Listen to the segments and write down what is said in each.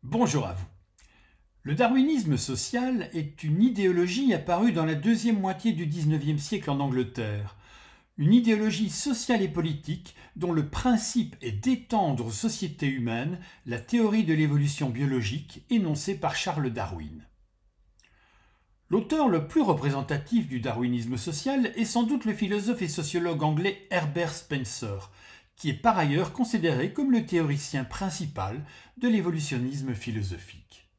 Bonjour à vous. Le darwinisme social est une idéologie apparue dans la deuxième moitié du XIXe siècle en Angleterre. Une idéologie sociale et politique dont le principe est d'étendre aux sociétés humaines la théorie de l'évolution biologique énoncée par Charles Darwin. L'auteur le plus représentatif du darwinisme social est sans doute le philosophe et sociologue anglais Herbert Spencer, qui est par ailleurs considéré comme le théoricien principal de l'évolutionnisme philosophique.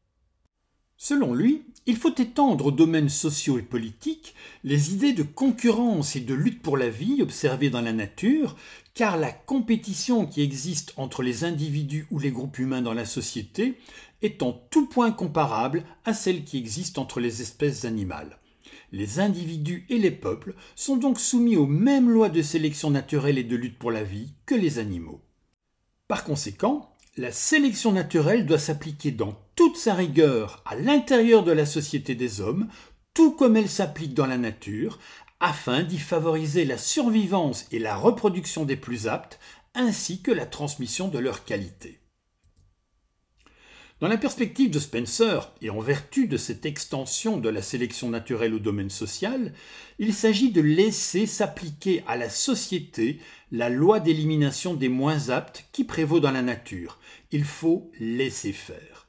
Selon lui, il faut étendre aux domaines sociaux et politiques les idées de concurrence et de lutte pour la vie observées dans la nature, car la compétition qui existe entre les individus ou les groupes humains dans la société est en tout point comparable à celle qui existe entre les espèces animales. Les individus et les peuples sont donc soumis aux mêmes lois de sélection naturelle et de lutte pour la vie que les animaux. Par conséquent, la sélection naturelle doit s'appliquer dans toute sa rigueur à l'intérieur de la société des hommes, tout comme elle s'applique dans la nature, afin d'y favoriser la survivance et la reproduction des plus aptes, ainsi que la transmission de leurs qualités. Dans la perspective de Spencer, et en vertu de cette extension de la sélection naturelle au domaine social, il s'agit de laisser s'appliquer à la société la loi d'élimination des moins aptes qui prévaut dans la nature. Il faut laisser faire.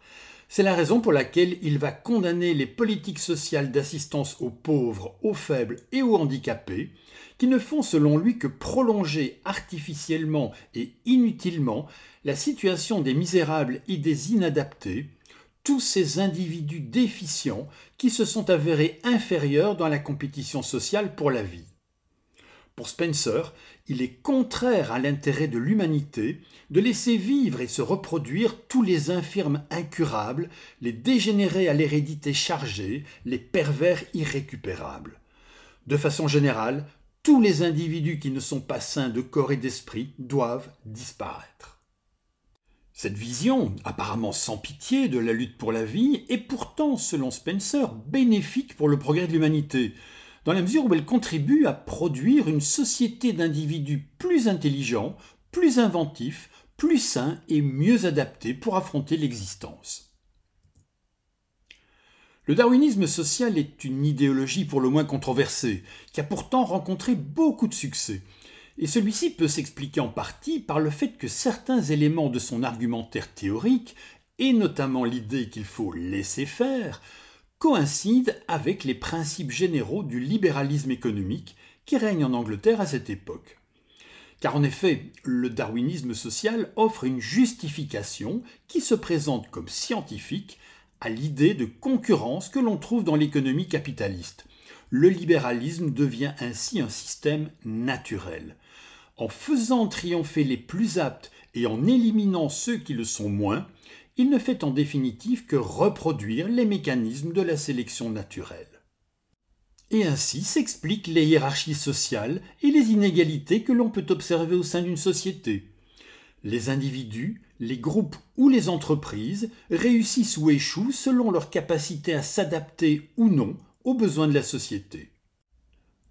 C'est la raison pour laquelle il va condamner les politiques sociales d'assistance aux pauvres, aux faibles et aux handicapés, qui ne font selon lui que prolonger artificiellement et inutilement la situation des misérables et des inadaptés, tous ces individus déficients qui se sont avérés inférieurs dans la compétition sociale pour la vie. Pour Spencer, il est contraire à l'intérêt de l'humanité de laisser vivre et se reproduire tous les infirmes incurables, les dégénérés à l'hérédité chargée, les pervers irrécupérables. De façon générale, tous les individus qui ne sont pas sains de corps et d'esprit doivent disparaître. Cette vision, apparemment sans pitié, de la lutte pour la vie est pourtant, selon Spencer, bénéfique pour le progrès de l'humanité, dans la mesure où elle contribue à produire une société d'individus plus intelligents, plus inventifs, plus sains et mieux adaptés pour affronter l'existence. Le darwinisme social est une idéologie pour le moins controversée, qui a pourtant rencontré beaucoup de succès. Et celui-ci peut s'expliquer en partie par le fait que certains éléments de son argumentaire théorique, et notamment l'idée qu'il faut laisser faire, coïncident avec les principes généraux du libéralisme économique qui règne en Angleterre à cette époque. Car en effet, le darwinisme social offre une justification qui se présente comme scientifique à l'idée de concurrence que l'on trouve dans l'économie capitaliste. Le libéralisme devient ainsi un système naturel. En faisant triompher les plus aptes et en éliminant ceux qui le sont moins, il ne fait en définitive que reproduire les mécanismes de la sélection naturelle. Et ainsi s'expliquent les hiérarchies sociales et les inégalités que l'on peut observer au sein d'une société. Les individus, les groupes ou les entreprises réussissent ou échouent selon leur capacité à s'adapter ou non aux besoins de la société.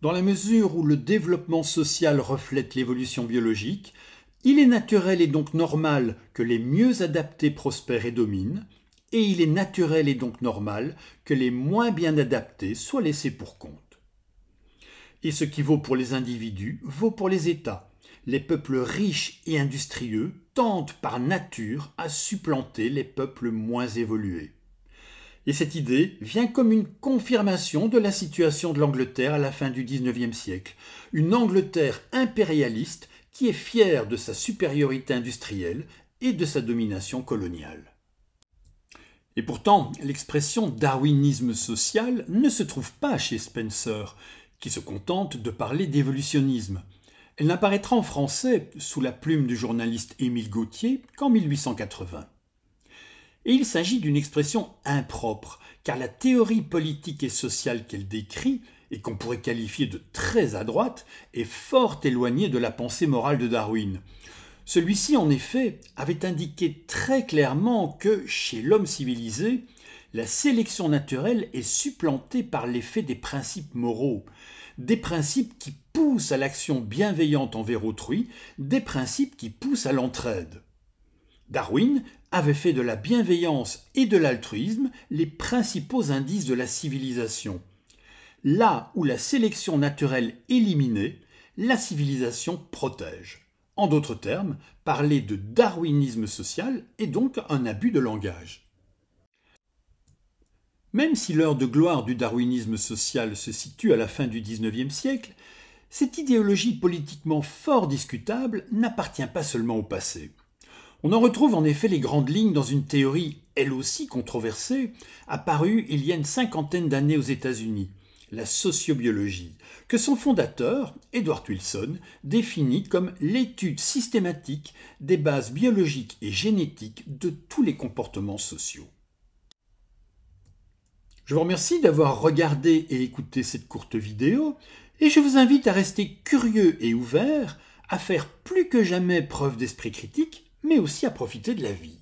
Dans la mesure où le développement social reflète l'évolution biologique, il est naturel et donc normal que les mieux adaptés prospèrent et dominent, et il est naturel et donc normal que les moins bien adaptés soient laissés pour compte. Et ce qui vaut pour les individus vaut pour les États. Les peuples riches et industrieux tendent par nature à supplanter les peuples moins évolués. Et cette idée vient comme une confirmation de la situation de l'Angleterre à la fin du XIXe siècle. Une Angleterre impérialiste qui est fière de sa supériorité industrielle et de sa domination coloniale. Et pourtant, l'expression darwinisme social ne se trouve pas chez Spencer, qui se contente de parler d'évolutionnisme. Elle n'apparaîtra en français, sous la plume du journaliste Émile Gautier, qu'en 1880. Et il s'agit d'une expression impropre, car la théorie politique et sociale qu'elle décrit, et qu'on pourrait qualifier de très à droite, est fort éloignée de la pensée morale de Darwin. Celui-ci, en effet, avait indiqué très clairement que, chez l'homme civilisé, la sélection naturelle est supplantée par l'effet des principes moraux, des principes qui poussent à l'action bienveillante envers autrui, des principes qui poussent à l'entraide. Darwin avait fait de la bienveillance et de l'altruisme les principaux indices de la civilisation. Là où la sélection naturelle éliminait, la civilisation protège. En d'autres termes, parler de darwinisme social est donc un abus de langage. Même si l'heure de gloire du darwinisme social se situe à la fin du XIXe siècle, cette idéologie politiquement fort discutable n'appartient pas seulement au passé. On en retrouve en effet les grandes lignes dans une théorie, elle aussi controversée, apparue il y a une cinquantaine d'années aux États-Unis, la sociobiologie, que son fondateur, Edward Wilson, définit comme l'étude systématique des bases biologiques et génétiques de tous les comportements sociaux. Je vous remercie d'avoir regardé et écouté cette courte vidéo et je vous invite à rester curieux et ouvert, à faire plus que jamais preuve d'esprit critique, mais aussi à profiter de la vie.